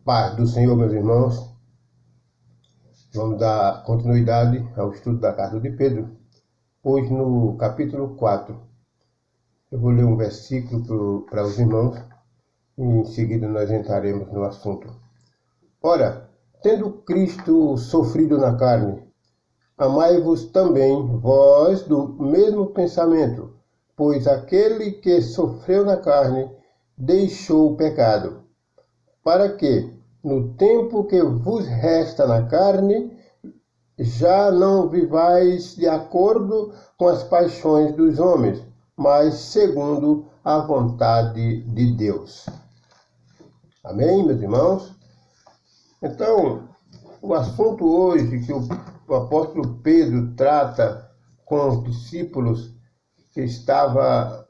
Paz do Senhor, meus irmãos. Vamos dar continuidade ao estudo da carta de Pedro. Hoje, no capítulo 4, eu vou ler um versículo para os irmãos e em seguida nós entraremos no assunto. Ora, tendo Cristo sofrido na carne, amai-vos também vós do mesmo pensamento, pois aquele que sofreu na carne deixou o pecado, para que, no tempo que vos resta na carne, já não vivais de acordo com as paixões dos homens, mas segundo a vontade de Deus. Amém, meus irmãos? Então, o assunto hoje que o apóstolo Pedro trata com os discípulos que estava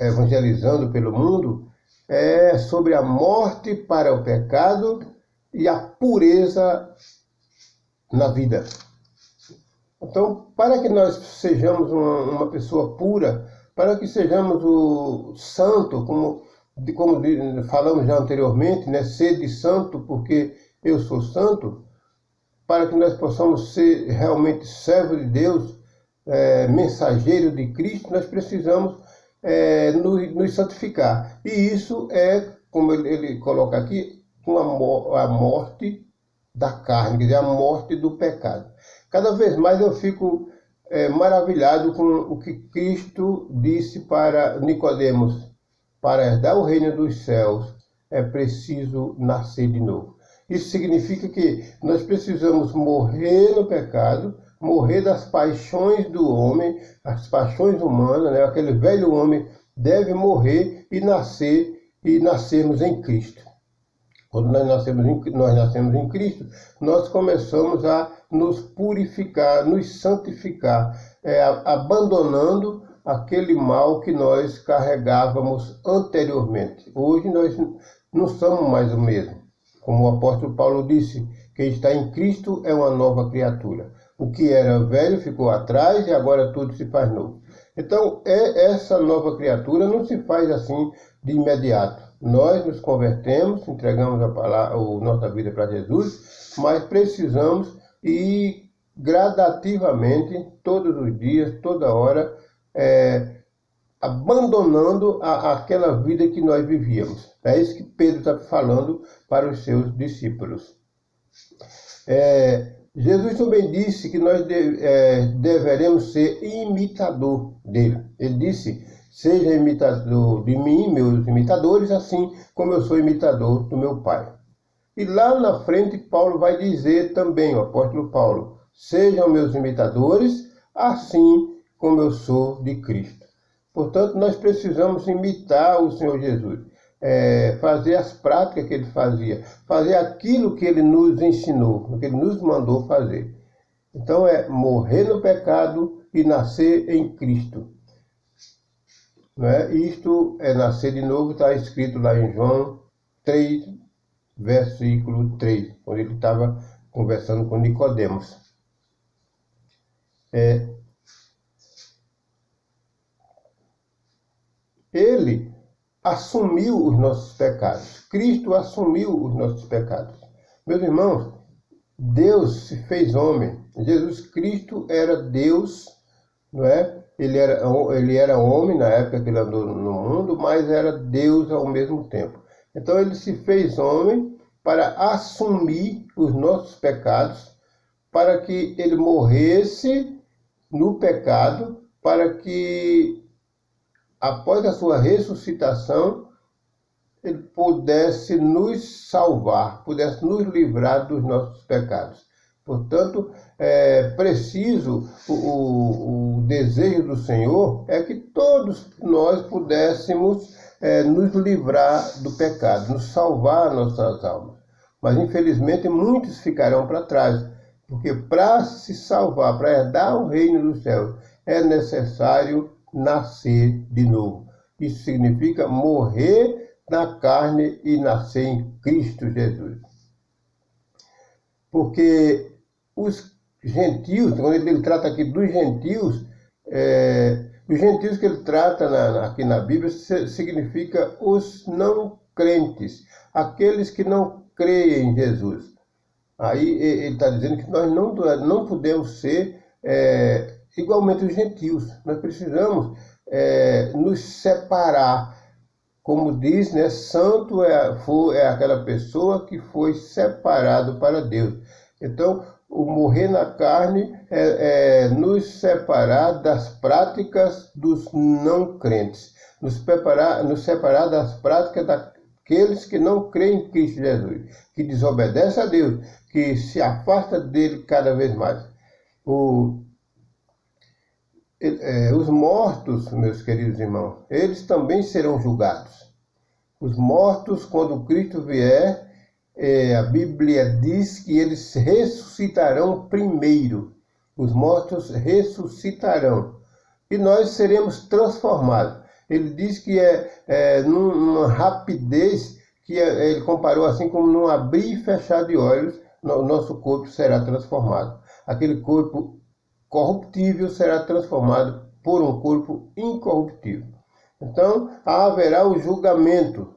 evangelizando pelo mundo é sobre a morte para o pecado e a pureza na vida. Então, para que nós sejamos uma pessoa pura, para que sejamos o santo, como falamos já anteriormente, né? Sede santo porque eu sou santo, para que nós possamos ser realmente servos de Deus, mensageiro de Cristo, nós precisamos nos santificar. E isso é, como ele coloca aqui, a morte da carne, quer dizer, a morte do pecado. Cada vez mais eu fico maravilhado com o que Cristo disse para Nicodemos: para herdar o reino dos céus é preciso nascer de novo. Isso significa que nós precisamos morrer no pecado, morrer das paixões do homem, as paixões humanas, né? Aquele velho homem deve morrer e nascermos em Cristo. Quando nós nascemos em Cristo, nós começamos a nos purificar, nos santificar, abandonando aquele mal que nós carregávamos anteriormente. Hoje nós não somos mais o mesmo. Como o apóstolo Paulo disse, quem está em Cristo é uma nova criatura. O que era velho ficou atrás e agora tudo se faz novo. Então, essa nova criatura não se faz assim de imediato. Nós nos convertemos, entregamos a nossa vida para Jesus, mas precisamos ir gradativamente, todos os dias, toda hora, abandonando aquela vida que nós vivíamos. É isso que Pedro está falando para os seus discípulos. Jesus também disse que nós deveremos ser imitador dele. Ele disse: seja imitador de mim, meus imitadores, assim como eu sou imitador do meu Pai. E lá na frente Paulo vai dizer também, o apóstolo Paulo: sejam meus imitadores, assim como eu sou de Cristo. Portanto, nós precisamos imitar o Senhor Jesus, fazer as práticas que ele fazia, fazer aquilo que ele nos ensinou, o que ele nos mandou fazer. Então, morrer no pecado e nascer em Cristo. Isto é nascer de novo, está escrito lá em João 3, versículo 3, quando ele estava conversando com Nicodemos. Ele assumiu os nossos pecados. Cristo assumiu os nossos pecados. Meus irmãos, Deus se fez homem. Jesus Cristo era Deus, não é? Ele era homem na época que ele andou no mundo, mas era Deus ao mesmo tempo. Então ele se fez homem para assumir os nossos pecados, para que ele morresse no pecado, para que após a sua ressuscitação ele pudesse nos salvar, pudesse nos livrar dos nossos pecados. Portanto, preciso, o desejo do Senhor é que todos nós pudéssemos nos livrar do pecado, nos salvar nossas almas. Mas, infelizmente, muitos ficarão para trás, porque para se salvar, para herdar o reino dos céus, é necessário nascer de novo. Isso significa morrer na carne e nascer em Cristo Jesus. Porque os gentios, quando ele trata aqui dos gentios, os gentios que ele trata aqui na Bíblia significa os não crentes, aqueles que não crê em Jesus. Aí ele está dizendo que nós não podemos ser igualmente os gentios. Nós precisamos nos separar. Como diz, né, santo é aquela pessoa que foi separado para Deus. Então, o morrer na carne é nos separar das práticas dos não crentes, nos separar das práticas daqueles que não creem em Cristo Jesus, que desobedecem a Deus, que se afasta dele cada vez mais. Os mortos, meus queridos irmãos, eles também serão julgados. Os mortos, quando Cristo vier, a Bíblia diz que eles ressuscitarão primeiro. Os mortos ressuscitarão. E nós seremos transformados. Ele diz que numa rapidez, que ele comparou assim como num abrir e fechar de olhos, o nosso corpo será transformado. Aquele corpo corruptível será transformado por um corpo incorruptível. Então, haverá o julgamento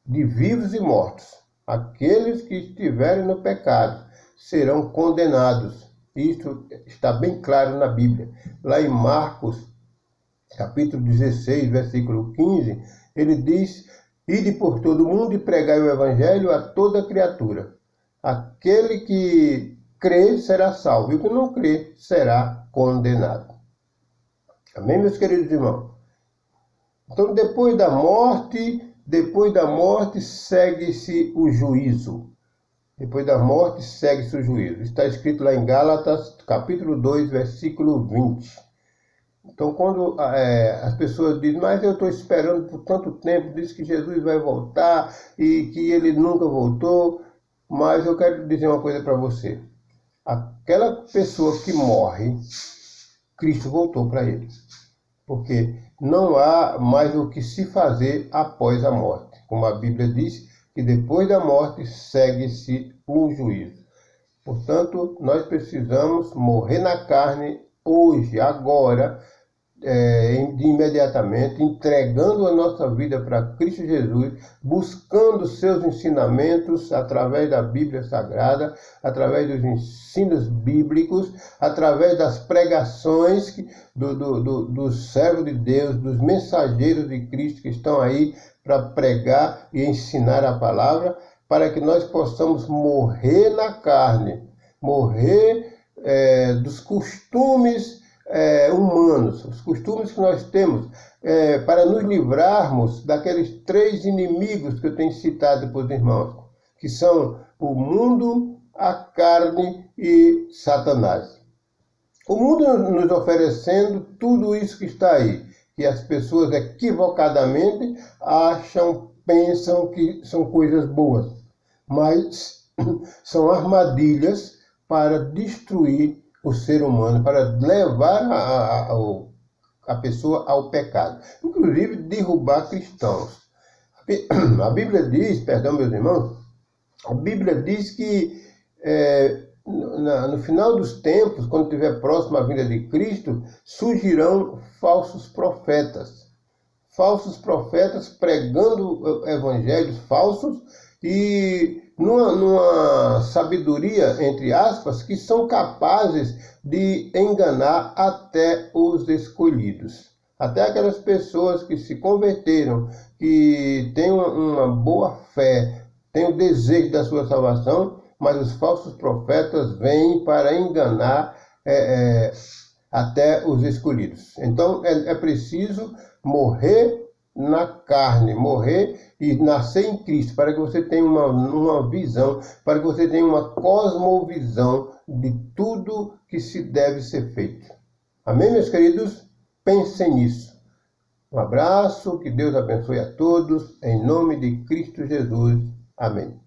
de vivos e mortos. Aqueles que estiverem no pecado serão condenados. Isso está bem claro na Bíblia. Lá em Marcos, capítulo 16, versículo 15, ele diz: ide por todo o mundo e pregai o evangelho a toda criatura. Aquele que crê será salvo, e o que não crê será condenado. Amém, meus queridos irmãos? Então, depois da morte segue-se o juízo. Depois da morte segue-se o juízo. Está escrito lá em Gálatas, capítulo 2, versículo 20. Então, quando as pessoas dizem, mas eu estou esperando por tanto tempo, diz que Jesus vai voltar e que ele nunca voltou, mas eu quero dizer uma coisa para você. Aquela pessoa que morre, Cristo voltou para ele. Porque não há mais o que se fazer após a morte. Como a Bíblia diz, que depois da morte segue-se o juízo. Portanto, nós precisamos morrer na carne hoje, agora, imediatamente, entregando a nossa vida para Cristo Jesus, buscando seus ensinamentos através da Bíblia Sagrada, através dos ensinos bíblicos, através das pregações dos servos de Deus, dos mensageiros de Cristo que estão aí para pregar e ensinar a palavra, para que nós possamos morrer na carne, morrer dos costumes humanos, os costumes que nós temos, para nos livrarmos daqueles 3 inimigos que eu tenho citado para os irmãos, que são o mundo, a carne e Satanás. O mundo nos oferecendo tudo isso que está aí, que as pessoas equivocadamente pensam que são coisas boas, mas são armadilhas para destruir o ser humano, para levar a pessoa ao pecado, inclusive derrubar cristãos. A Bíblia diz, perdão meus irmãos, a Bíblia diz que no final dos tempos, quando estiver próximo à vinda de Cristo, surgirão falsos profetas pregando evangelhos falsos e numa sabedoria, entre aspas, que são capazes de enganar até os escolhidos. Até aquelas pessoas que se converteram, que têm uma boa fé, têm o desejo da sua salvação, mas os falsos profetas vêm para enganar até os escolhidos. Então é preciso morrer na carne, morrer e nascer em Cristo, para que você tenha uma visão, para que você tenha uma cosmovisão de tudo que se deve ser feito. Amém, meus queridos? Pensem nisso. Um abraço, que Deus abençoe a todos, em nome de Cristo Jesus. Amém.